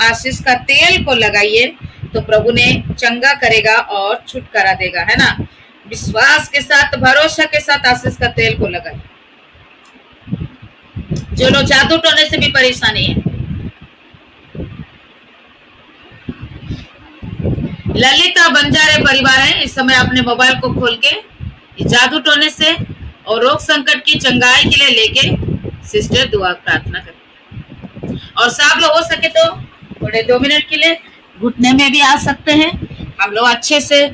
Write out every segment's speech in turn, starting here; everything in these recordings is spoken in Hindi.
आशीष का तेल को लगाइए तो प्रभु ने चंगा करेगा और छुटकारा देगा, है ना। विश्वास के साथ, भरोसा के साथ आशीष का तेल को लगाइए। जो लोग जादू टोने से भी परेशानी है, ललिता बंजारे परिवार है, इस समय अपने मोबाइल को खोल के जादू टोने से और रोग संकट की चंगाई के लिए लेके सिस्टर दुआ प्रार्थना करें। और सब लोग हो सके तो थोड़े 2 मिनट के लिए घुटने में भी आ सकते हैं। हम लोग अच्छे से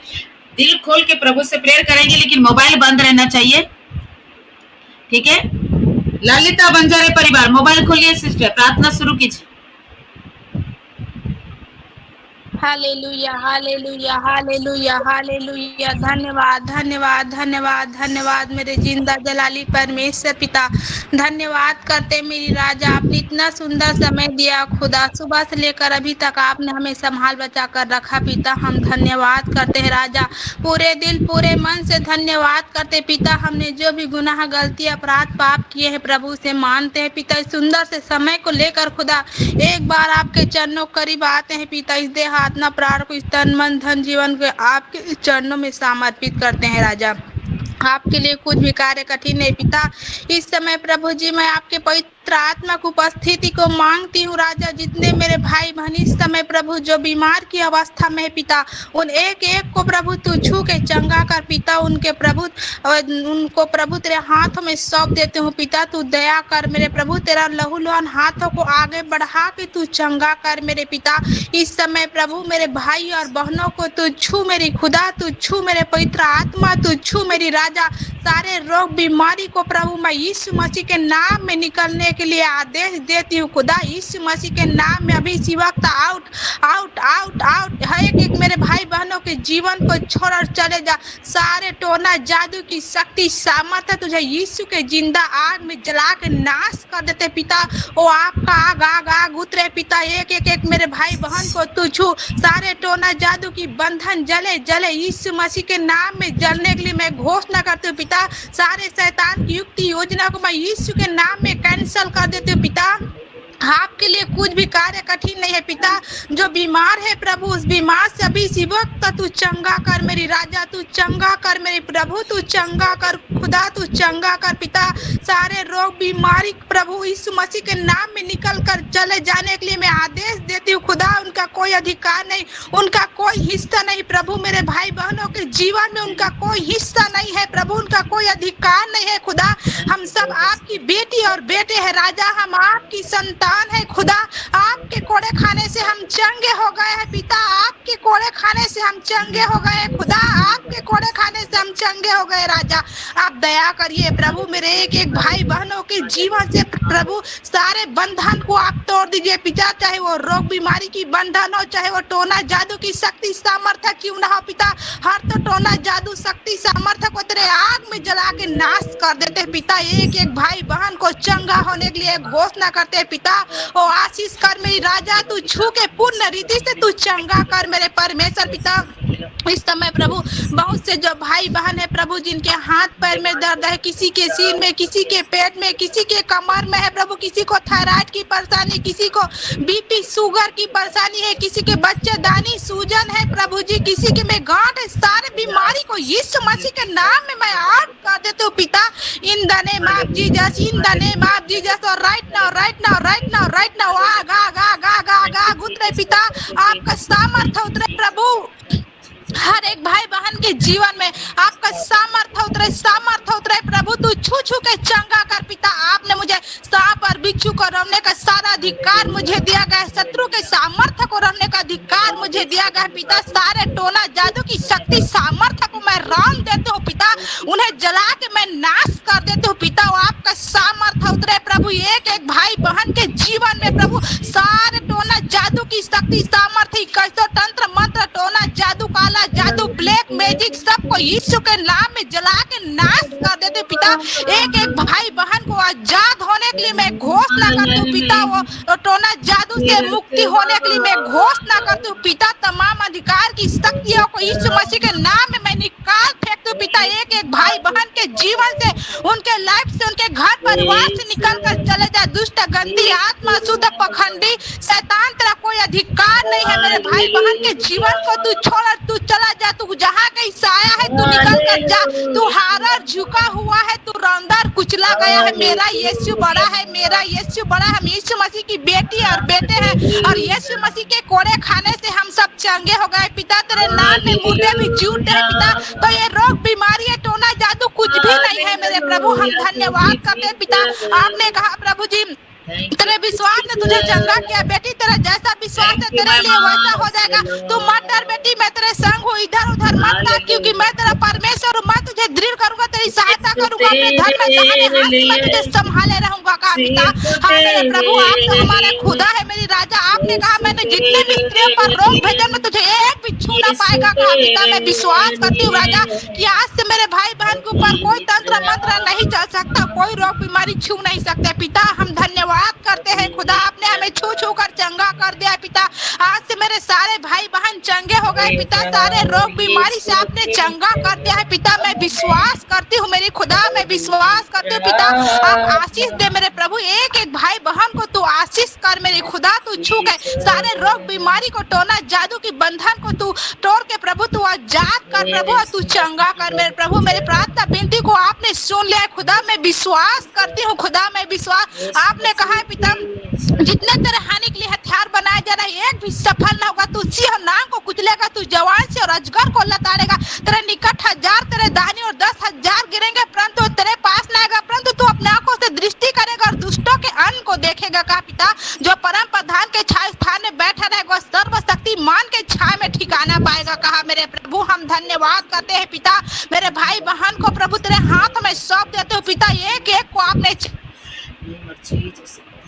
दिल खोल के प्रभु से प्रेयर करेंगे, लेकिन मोबाइल बंद रहना चाहिए, ठीक है। ललिता बंजारे परिवार, मोबाइल खोलिए सिस्टर, प्रार्थना शुरू कीजिए। Hallelujah, hallelujah, hallelujah, hallelujah. धन्यवाद, धन्यवाद, धन्यवाद, धन्यवाद मेरे जिंदा जलाली परमेश्वर पिता। धन्यवाद करते मेरी राजा, आपने इतना सुंदर समय दिया खुदा। सुबह से लेकर अभी तक आपने हमें संभाल बचा कर रखा पिता। हम धन्यवाद करते हैं राजा, पूरे दिल पूरे मन से धन्यवाद करते पिता। हमने जो भी गुनाह, गलती, अपराध, पाप किए हैं प्रभु से मानते हैं पिता। इस सुंदर से समय को लेकर खुदा एक बार आपके चरणों करीब आते हैं पिता। इस देह आत्मा प्राण को, इस तन मन धन जीवन को आपके चरणों में समर्पित करते हैं राजा। आपके लिए कुछ भी कार्य कठिन नहीं पिता। इस समय प्रभु जी मैं आपके पवित्र आत्मा की उपस्थिति को मांगती हूँ राजा। जितने मेरे भाई बहन इस समय प्रभु जो बीमार की अवस्था में है पिता, उन एक एक को प्रभु तू छू के चंगा कर पिता। उनको प्रभु तेरे हाथों में सौंप देते हूँ पिता। तू दया कर मेरे प्रभु, तेरा लहूलुहान हाथों को आगे बढ़ा के तू चंगा कर मेरे पिता। इस समय प्रभु मेरे भाई और बहनों को तू छू मेरी खुदा, तू छू मेरे पवित्र आत्मा, तू छू मेरी राजा। सारे रोग बीमारी को प्रभु मैं यीशु मसीह के नाम में निकलने के लिए आदेश देती हूँ खुदा। यीशु मसीह के नाम में अभी इसी वक्त आउट आउट आउट आउट। एक एक मेरे भाई बहनों के जीवन को छोड़ और चले जा। सारे टोना जादू की शक्ति सामर्थ्य तुझे यीशु के जिंदा आग में जला के नाश कर देते पिता। ओ आपका आग आग आग उतरे पिता। एक एक एक मेरे भाई बहन को तू छू। सारे टोना जादू की बंधन जले जले यीशु मसीह के नाम में जलने के लिए मैं घोषणा करती हूँ पिता। सारे शैतान की युक्ति योजना को मैं यीशु के नाम में कैंसल कर देती हूँ पिता। आपके लिए कुछ भी कार्य कठिन नहीं है पिता। जो बीमार है प्रभु, उस बीमार से अभी इसी वक्त तू चंगा कर मेरी राजा, तू चंगा कर मेरे प्रभु, तू चंगा कर खुदा, तू चंगा कर पिता। सारे रोग बीमारी प्रभु यीशु मसीह के नाम में निकल कर चले जाने के लिए मैं आदेश देती हूँ खुदा। उनका कोई अधिकार नहीं, उनका कोई हिस्सा नहीं प्रभु। मेरे भाई बहनों के जीवन में उनका कोई हिस्सा नहीं है प्रभु, उनका कोई अधिकार नहीं है खुदा। हम सब आपकी बेटी और बेटे हैं राजा, हम आपकी संतान है खुदा। आपके कोड़े खाने से हम चंगे हो गए हैं पिता। आपके कोड़े खाने से हम चंगे हो गए हैं खुदा। आपके कोड़े खाने से हम चंगे हो गए राजा। आप दया करिए प्रभु, मेरे एक एक भाई बहनों के जीवन से प्रभु सारे बंधन को आप तोड़ दीजिए पिता। चाहे वो रोग बीमारी की बंधन हो, चाहे वो टोना जादू की शक्ति सामर्थ्य क्यों ना हो पिता। हर तो टोना जादू शक्ति सामर्थ्य को तेरे आग में जला के नाश कर देते पिता। एक एक भाई बहन को चंगा होने के लिए घोषणा करते पिता। ओ आशीष कर मेरी राजा, तू छू के पूर्ण रीति से तू चंगा कर मेरे परमेश्वर पिता। इस समय प्रभु बहुत से जो भाई बहन है प्रभु, जिनके हाथ पैर में दर्द है, किसी के सिर में, किसी के पेट में, किसी के कमर में है प्रभु, किसी को थायराइड की परेशानी, किसी को बीपी शुगर की परेशानी है, किसी के बच्चेदानी सूजन है प्रभु जी, किसी के में गांठ है। सारे बीमारी को यीशु मसीह के नाम में मैं आउट कर देती हूँ पिता। In the name of Jesus, in the name of Jesus. और right now right now right now right now आग आग आग आग आग आग उतरे पिता। आपका सामर्थ्य उतरे प्रभु हर एक भाई बहन के जीवन में। आपका सामर्थ्य उतरे प्रभु। तू छू छू के चंगा कर पिता। आपने मुझे सांप और बिच्छू को रोकने का सारा अधिकार मुझे दिया गया है। शत्रु के सामर्थ्य को रोकने का अधिकार मुझे दिया गया है पिता। सारे टोना जादू की शक्ति सामर्थ्य को मैं राम देती हूँ पिता। उन्हें जला के मैं नाश कर देती हूँ पिता। आपका सामर्थ्य उतरे प्रभु एक एक भाई बहन के जीवन में प्रभु। सारे टोना जादू की शक्ति सामर्थ्य, कैसो तंत्र मंत्र, टोना जादू, काला जादू, ब्लैक मैजिक, सबको यीशु के नाम में जला के नाश कर देते पिता। एक एक भाई बहन को आजाद होने के लिए मैं घोषणा करती हूँ पिता। वो टोना जादू से मुक्ति होने के लिए मैं घोषणा करती हूँ पिता। तमाम अधिकार की शक्तियों को यीशु मसीह के नाम में मैं निकाल फेंकती हूँ पिता। एक एक भाई बहन के जीवन से, उनके लाइफ से, उनके घर परिवार से निकल कर चले जाए दुष्ट गंदी आत्मा, शुद्ध पखंडी शैतान, तेरा कोई अधिकार नहीं है मेरे भाई बहन के जीवन को तू छोड़, तू चला जा, तू जहाँ कहीं से आया है तू निकल कर जा, तू हारा झुका हुआ है, तू रौंदा कुचला गया है। मेरा यीशु बड़ा है, मेरा यीशु बड़ा है। हम यीशु मसीह की बेटी और बेटे हैं और यीशु मसीह के कोड़े खाने से हम सब चंगे हो गए पिता। तेरे नाम में मुर्दे भी जी उठे हैं पिता। तो ये रोग बीमारी है, टोना जादू कुछ भी नहीं है मेरे प्रभु। हम धन्यवाद करते हैं पिता। आपने कहा प्रभु जी तेरे विश्वास ने तुझे चंगा किया बेटी, तेरा जैसा विश्वास है तेरे लिए वैसा हो जाएगा। तू मत डर बेटी, मैं तेरे संग हूँ, इधर उधर मत भाग, क्योंकि मैं तेरा परमेश्वर हूँ। मैं तुझे दृढ़ करूंगा, तेरी सहायता करूंगा, अपने धन में दाहिने हाथ से मैं तुझे संभाले रहूंगा। कहा पिता, हाँ मेरे प्रभु आप तो हमारा खुदा है, मेरी राजा। आपने कहा मैंने जितने भी स्त्रियों पर रोग भेजा में तुझे एक भी छू ना पाएगा। कहा पिता मैं विश्वास करती हूँ राजा कि आज से मेरे भाई बहन के ऊपर कोई तंत्र मंत्र नहीं चल सकता, कोई रोग बीमारी छू नहीं सकते पिता। हम धन्यवाद करते हैं खुदा, आपने हमें छू छू कर चंगा कर दिया पिता। आज से मेरे सारे भाई बहन चंगे हो गए पिता, सारे रोग बीमारी से आपने चंगा कर दिया है पिता। मैं विश्वास करती हूँ मेरी खुदा, मैं विश्वास करती हूँ पिता। आप आशीष दे मेरे प्रभु, एक एक भाई बहन को तू आशीष कर मेरी खुदा। तू छू के सारे रोग बीमारी को, टोना जादू की बंधन को तू तोड़ के प्रभु तू आजाद कर प्रभु, और तू चंगा कर मेरे प्रभु। मेरे प्रार्थना विनती को आपने सुन लिया खुदा, मैं विश्वास करती हूँ खुदा, मैं विश्वास। आपने कहा है पिता जितने तेरे हानि के लिए हथियार बनाए जा रहे हैं एक भी सफल ना होगा। तू सिंह नाग को कुचलेगा, तू जवान से और अजगर को लताड़ेगा। तेरे निकट 1000 तेरे दाहिनी और 10,000 गिरेंगे, परंतु तेरे पास ना आएगा। परंतु तू अपने आंखों से दृष्टि करेगा और दुष्टों के अन्न को देखेगा। कहा पिता जो परम प्रधान के छाया स्थान में बैठा रहेगा सर्वशक्तिमान के छाया में ठिकाना पाएगा। कहा मेरे प्रभु हम धन्यवाद करते हैं पिता। मेरे भाई बहन को प्रभु तेरे हाथ में सौंप देते हो पिता, एक एक को आपने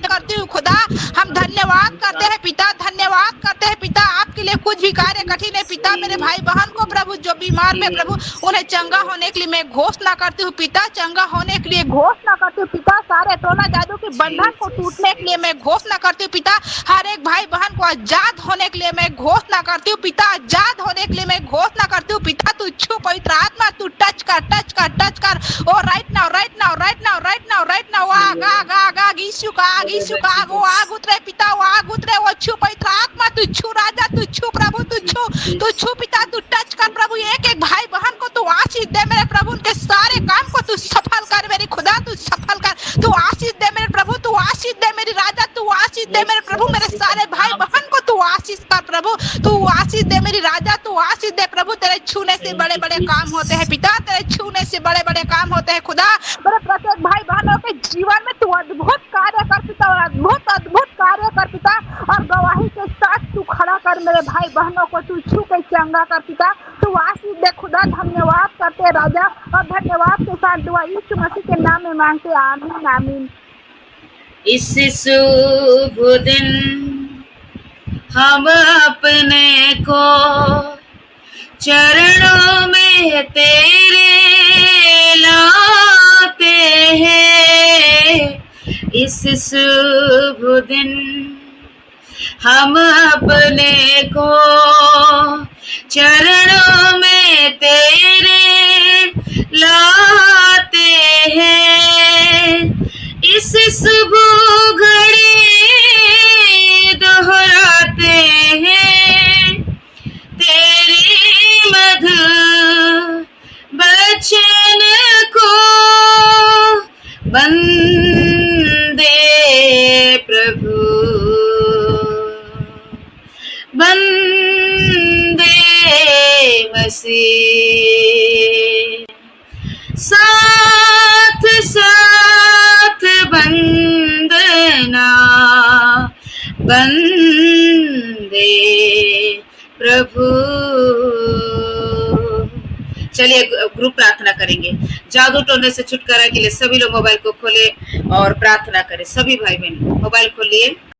करती हूँ खुदा। हम धन्यवाद करते हैं पिता, धन्यवाद करते हैं पिता। आपके लिए कुछ भी कार्य कठिन है पिता। मेरे भाई बहन को प्रभु जो बीमार में प्रभु उन्हें चंगा होने के लिए मैं घोषणा करती हूँ पिता, चंगा होने के लिए घोषणा करती हूँ पिता। सारे टोना जादू के बंधन को टूटने के लिए मैं घोषणा करती हूँ पिता। हर एक भाई बहन को आजाद होने के लिए मैं घोषणा करती हूँ पिता, आजाद होने के लिए मैं घोषणा करती हूँ पिता। तू छू पवित्र आत्मा, तू टच कर टच कर टच कर। Oh right now right now right now right now right now आग आग आग आग यीशु का आग, यीशु का आग, वो आग उतरे पिता, वो आग उतरे। वो छू पवित्र आत्मा, तू छू राजा, तू छू प्रभु, तू छू पिता, तू टच कर प्रभु। एक एक भाई बहन को तू आशीष दे मेरे प्रभु, उनके सारे काम को तू सफल कर मेरी खुदा, तू सफल कर। तू आशीष दे मेरे प्रभु, तू आशीष दे मेरी राजा, तू आशीष दे मेरे प्रभु। मेरे सारे भाई बहन को तू आशीष कर प्रभु, तू आशीष दे मेरी राजा, तू आशीष दे प्रभु। तेरे छूने से बड़े बड़े काम होते हैं पिता, तेरे छूने से बड़े बड़े काम होते हैं खुदा। मेरे प्रत्येक भाई बहनों के जीवन में तू अद्भुत कार्य कर पिता, और अद्भुत अद्भुत कार्य कर पिता, और गवाही के साथ तू खड़ा कर मेरे भाई बहनों को, तू छू के चंगा कर पिता। तू आशीष दे खुदा, धन्यवाद करते राजा, और धन्यवाद के साथ दुआ यीशु मसीह के नाम में मांगते, आमीन आमीन। इस शुभ दिन हम अपने को चरणों में तेरे लाते हैं। इस शुभ दिन हम अपने को चरणों में तेरे लाते हैं। इस सुबह घड़ी दोहराते हैं तेरी मधुर वचन को। बंदे प्रभु बंदे मसीह, साथ साथ बंदना बंदे प्रभु। चलिए ग्रुप प्रार्थना करेंगे। जादू टोने से छुटकारा के लिए सभी लोग मोबाइल को खोले और प्रार्थना करें। सभी भाई बहन मोबाइल खोलिए।